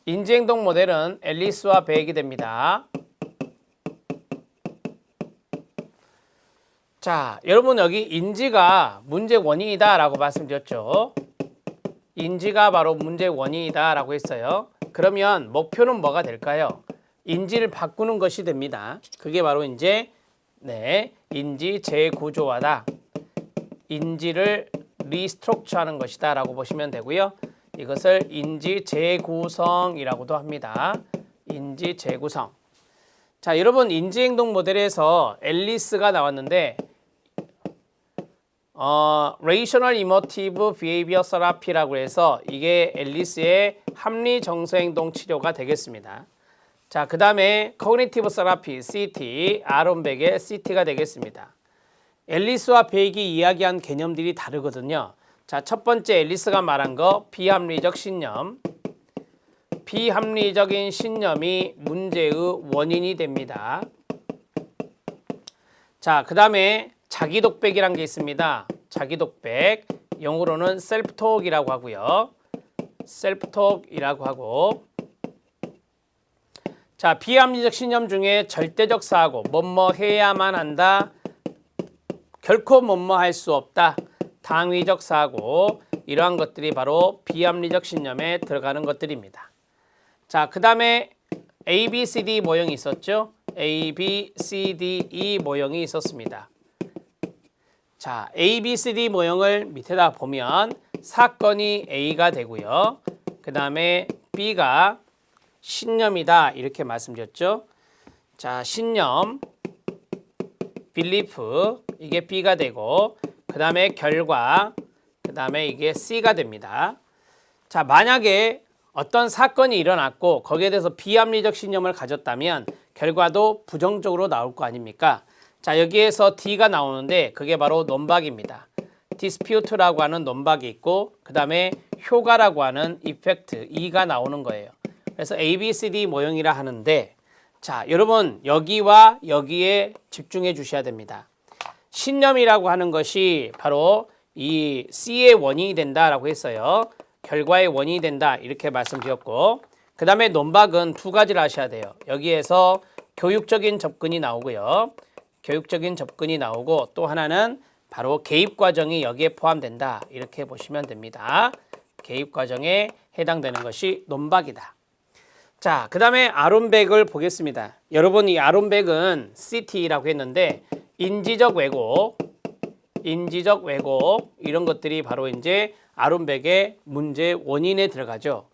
인지행동 모델은 앨리스와 베이기 됩니다. 자, 여러분 여기 인지가 문제 원인이다 라고 말씀드렸죠. 인지가 바로 문제 원인이다 라고 했어요. 그러면 목표는 뭐가 될까요? 인지를 바꾸는 것이 됩니다. 그게 바로 이제 인지 재구조화다. 인지를 리스트럭처하는 것이다 라고 보시면 되고요. 이것을 인지 재구성이라고도 합니다. 인지 재구성. 자, 여러분 인지행동 모델에서 앨리스가 나왔는데 Rational Emotive Behavior Therapy라고 해서 이게 앨리스의 합리 정서행동 치료가 되겠습니다. 자, 그 다음에 Cognitive Therapy, CT, 아론백의 CT가 되겠습니다. 앨리스와 베이기 이야기한 개념들이 다르거든요. 자, 첫 번째 앨리스가 말한 거 비합리적 신념. 비합리적인 신념이 문제의 원인이 됩니다. 자, 그 다음에 자기독백이란 게 있습니다. 자기독백, 영어로는 셀프톡이라고 하고요. 셀프톡이라고 하고, 자, 비합리적 신념 중에 절대적 사고, 뭐뭐 해야만 한다, 결코 뭐뭐 할 수 없다, 당위적 사고, 이러한 것들이 바로 비합리적 신념에 들어가는 것들입니다. 자, 그 다음에 A, B, C, D 모형이 있었죠. A, B, C, D, E 모형이 있었습니다. 자, A, B, C, D 모형을 밑에다 보면 사건이 A가 되고요. 그 다음에 B가 신념이다 이렇게 말씀드렸죠. 자, 신념, belief 이게 B가 되고 그 다음에 결과, 그 다음에 이게 C가 됩니다. 자, 만약에 어떤 사건이 일어났고 거기에 대해서 비합리적 신념을 가졌다면 결과도 부정적으로 나올 거 아닙니까? 자, 여기에서 D가 나오는데 그게 바로 논박입니다. dispute라고 하는 논박이 있고 그 다음에 효과라고 하는 effect, E가 나오는 거예요. 그래서 A, B, C, D 모형이라 하는데 자, 여러분 여기와 여기에 집중해 주셔야 됩니다. 신념이라고 하는 것이 바로 이 C의 원인이 된다라고 했어요. 결과의 원인이 된다 이렇게 말씀드렸고 그 다음에 논박은 두 가지를 하셔야 돼요. 여기에서 교육적인 접근이 나오고요. 교육적인 접근이 나오고 또 하나는 바로 개입 과정이 여기에 포함된다 이렇게 보시면 됩니다. 개입 과정에 해당되는 것이 논박이다. 자, 그 다음에 아론백을 보겠습니다. 여러분 이 아론백은 CT라고 했는데 인지적 왜곡 이런 것들이 바로 이제 아론백의 문제 원인에 들어가죠.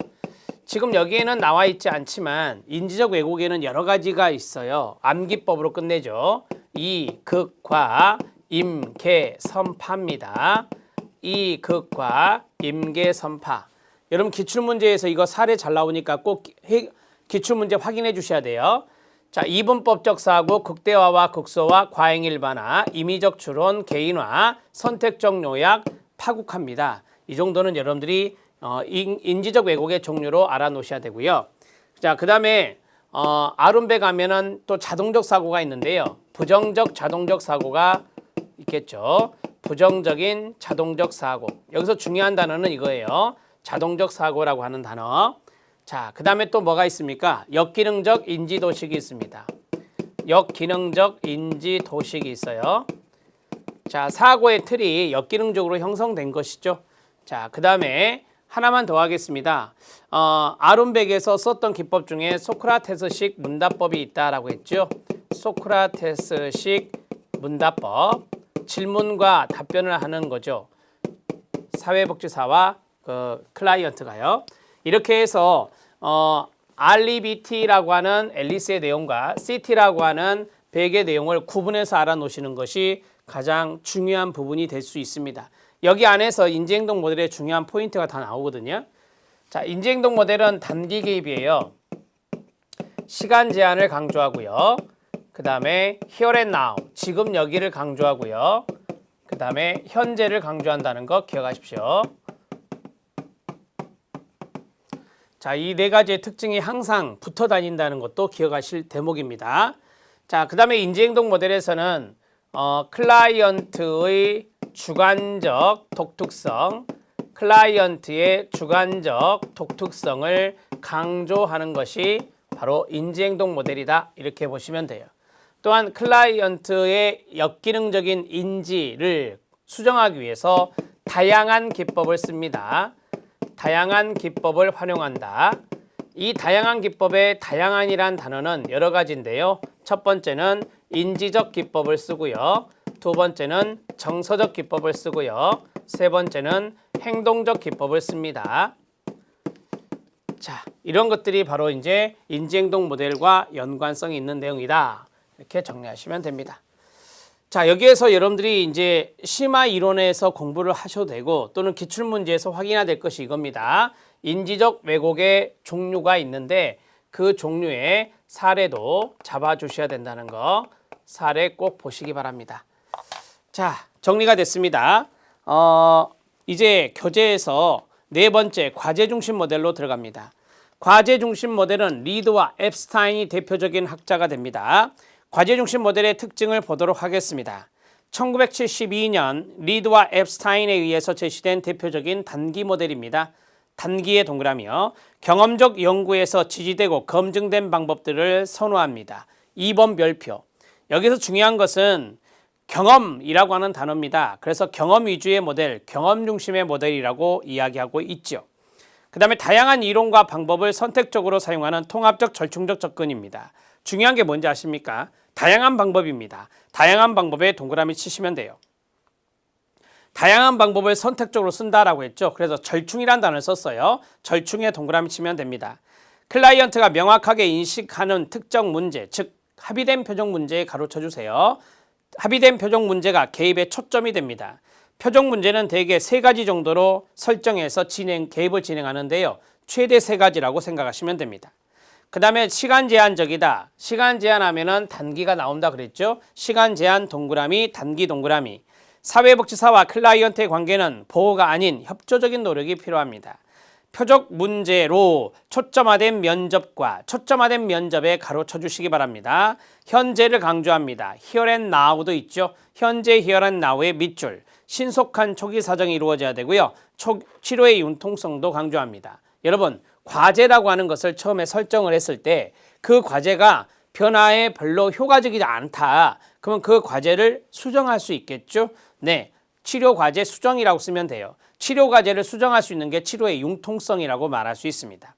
지금 여기에는 나와 있지 않지만 인지적 왜곡에는 여러 가지가 있어요. 암기법으로 끝내죠. 이, 극과 임계, 선파입니다. 이, 극과 임계, 선파. 여러분 기출문제에서 이거 사례 잘 나오니까 꼭 기출문제 확인해 주셔야 돼요. 자, 이분법적 사고, 극대화와 극소화, 과잉 일반화, 임의적 추론, 개인화, 선택적 요약, 파국합니다. 이 정도는 여러분들이 인지적 왜곡의 종류로 알아놓으셔야 되고요. 자, 그 다음에 아론백 하면은 또 자동적 사고가 있는데요. 부정적 자동적 사고가 있겠죠. 부정적인 자동적 사고. 여기서 중요한 단어는 이거예요. 자동적 사고라고 하는 단어. 자, 그 다음에 또 뭐가 있습니까? 역기능적 인지도식이 있습니다. 역기능적 인지도식이 있어요. 자, 사고의 틀이 역기능적으로 형성된 것이죠. 자, 그 다음에 하나만 더 하겠습니다. 아론백에서 썼던 기법 중에 소크라테스식 문답법이 있다라고 했죠. 소크라테스식 문답법. 질문과 답변을 하는 거죠. 사회복지사와 클라이언트가요. 이렇게 해서 REBT라고 하는 앨리스의 내용과 CT라고 하는 백의 내용을 구분해서 알아놓으시는 것이 가장 중요한 부분이 될 수 있습니다. 여기 안에서 인지행동 모델의 중요한 포인트가 다 나오거든요. 자, 인지행동 모델은 단기 개입이에요. 시간 제한을 강조하고요. 그 다음에 here and now, 지금 여기를 강조하고요. 그 다음에 현재를 강조한다는 거 기억하십시오. 자, 이 네 가지의 특징이 항상 붙어 다닌다는 것도 기억하실 대목입니다. 자, 그 다음에 인지행동 모델에서는 클라이언트의 주관적 독특성, 클라이언트의 주관적 독특성을 강조하는 것이 바로 인지행동 모델이다. 이렇게 보시면 돼요. 또한 클라이언트의 역기능적인 인지를 수정하기 위해서 다양한 기법을 씁니다. 다양한 기법을 활용한다. 이 다양한 기법의 다양한이란 단어는 여러 가지인데요. 첫 번째는 인지적 기법을 쓰고요. 두 번째는 정서적 기법을 쓰고요. 세 번째는 행동적 기법을 씁니다. 자, 이런 것들이 바로 이제 인지행동 모델과 연관성이 있는 내용이다. 이렇게 정리하시면 됩니다. 자, 여기에서 여러분들이 이제 심화 이론에서 공부를 하셔도 되고 또는 기출문제에서 확인해야 될 것이 이겁니다. 인지적 왜곡의 종류가 있는데 그 종류의 사례도 잡아주셔야 된다는 거, 사례 꼭 보시기 바랍니다. 자, 정리가 됐습니다. 이제 교재에서 네 번째 과제 중심 모델로 들어갑니다. 과제 중심 모델은 리드와 앱스타인이 대표적인 학자가 됩니다. 과제 중심 모델의 특징을 보도록 하겠습니다. 1972년 리드와 앱스타인에 의해서 제시된 대표적인 단기 모델입니다. 단기의 동그라미요. 경험적 연구에서 지지되고 검증된 방법들을 선호합니다. 2번 별표. 여기서 중요한 것은 경험이라고 하는 단어입니다. 그래서 경험 위주의 모델, 경험 중심의 모델이라고 이야기하고 있죠. 그 다음에 다양한 이론과 방법을 선택적으로 사용하는 통합적 절충적 접근입니다. 중요한 게 뭔지 아십니까? 다양한 방법입니다. 다양한 방법에 동그라미 치시면 돼요. 다양한 방법을 선택적으로 쓴다라고 했죠. 그래서 절충이라는 단어를 썼어요. 절충에 동그라미 치면 됩니다. 클라이언트가 명확하게 인식하는 특정 문제, 즉 합의된 표적 문제에 가로쳐 주세요. 합의된 표적 문제가 개입의 초점이 됩니다. 표적 문제는 대개 3가지 정도로 설정해서 개입을 진행하는데요. 최대 3가지라고 생각하시면 됩니다. 그 다음에 시간 제한적이다. 시간 제한하면은 단기가 나온다 그랬죠. 시간 제한 동그라미, 단기 동그라미. 사회복지사와 클라이언트의 관계는 보호가 아닌 협조적인 노력이 필요합니다. 표적 문제로 초점화된 면접과 초점화된 면접에 가로쳐 주시기 바랍니다. 현재를 강조합니다. Here and now도 있죠. 현재 here and now의 밑줄. 신속한 초기 사정이 이루어져야 되고요. 치료의 융통성도 강조합니다. 여러분, 과제라고 하는 것을 처음에 설정을 했을 때 그 과제가 변화에 별로 효과적이지 않다. 그러면 그 과제를 수정할 수 있겠죠? 네, 치료 과제 수정이라고 쓰면 돼요. 치료 과제를 수정할 수 있는 게 치료의 융통성이라고 말할 수 있습니다.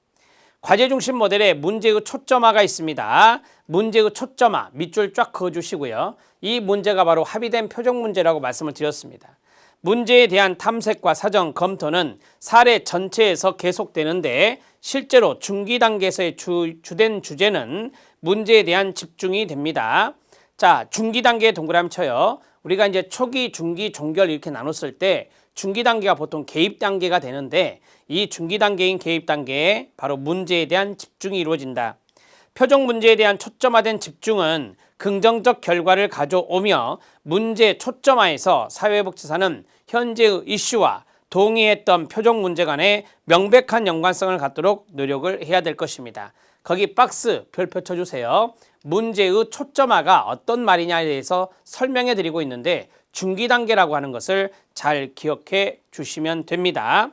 과제 중심 모델에 문제의 초점화가 있습니다. 문제의 초점화, 밑줄 쫙 그어주시고요. 이 문제가 바로 합의된 표적 문제라고 말씀을 드렸습니다. 문제에 대한 탐색과 사전 검토는 사례 전체에서 계속되는데 실제로 중기 단계에서의 주된 주제는 문제에 대한 집중이 됩니다. 자, 중기 단계에 동그라미 쳐요. 우리가 이제 초기, 중기, 종결 이렇게 나눴을 때 중기 단계가 보통 개입 단계가 되는데 이 중기 단계인 개입 단계에 바로 문제에 대한 집중이 이루어진다. 표적 문제에 대한 초점화된 집중은 긍정적 결과를 가져오며 문제 초점화에서 사회복지사는 현재의 이슈와 동의했던 표적 문제 간에 명백한 연관성을 갖도록 노력을 해야 될 것입니다. 거기 박스 별표 쳐주세요. 문제의 초점화가 어떤 말이냐에 대해서 설명해 드리고 있는데 중기 단계라고 하는 것을 잘 기억해 주시면 됩니다.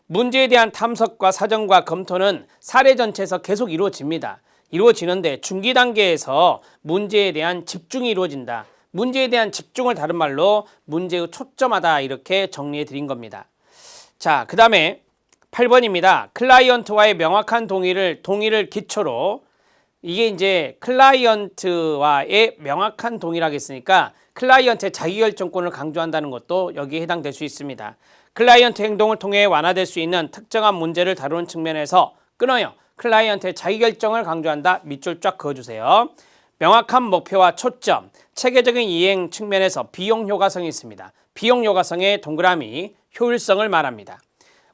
문제에 대한 탐색과 사전과 검토는 사례 전체에서 계속 이루어집니다. 이루어지는데 중기 단계에서 문제에 대한 집중이 이루어진다. 문제에 대한 집중을 다른 말로 문제의 초점하다 이렇게 정리해 드린 겁니다. 자, 그 다음에 8번입니다. 클라이언트와의 명확한 동의를 기초로 이게 이제 클라이언트와의 명확한 동의라고 했으니까 클라이언트의 자기결정권을 강조한다는 것도 여기에 해당될 수 있습니다. 클라이언트 행동을 통해 완화될 수 있는 특정한 문제를 다루는 측면에서 끊어요. 클라이언트의 자기결정을 강조한다. 밑줄 쫙 그어주세요. 명확한 목표와 초점, 체계적인 이행 측면에서 비용 효과성이 있습니다. 비용 효과성의 동그라미, 효율성을 말합니다.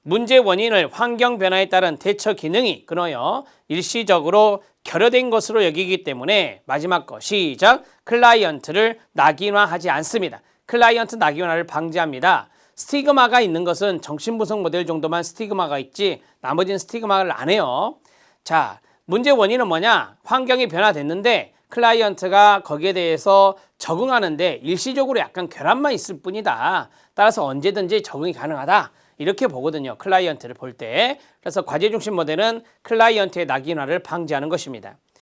문제 원인을 환경 변화에 따른 대처 기능이 끊어요. 일시적으로 결여된 것으로 여기기 때문에 마지막 거 시작. 클라이언트를 낙인화하지 않습니다. 클라이언트 낙인화를 방지합니다. 스티그마가 있는 것은 정신분석 모델 정도만 스티그마가 있지 나머지는 스티그마를 안 해요. 자, 문제 원인은 뭐냐? 환경이 변화됐는데 클라이언트가 거기에 대해서 적응하는데 일시적으로 약간 결함만 있을 뿐이다. 따라서 언제든지 적응이 가능하다. 이렇게 보거든요. 클라이언트를 볼 때. 그래서 과제 중심 모델은 클라이언트의 낙인화를 방지하는 것입니다.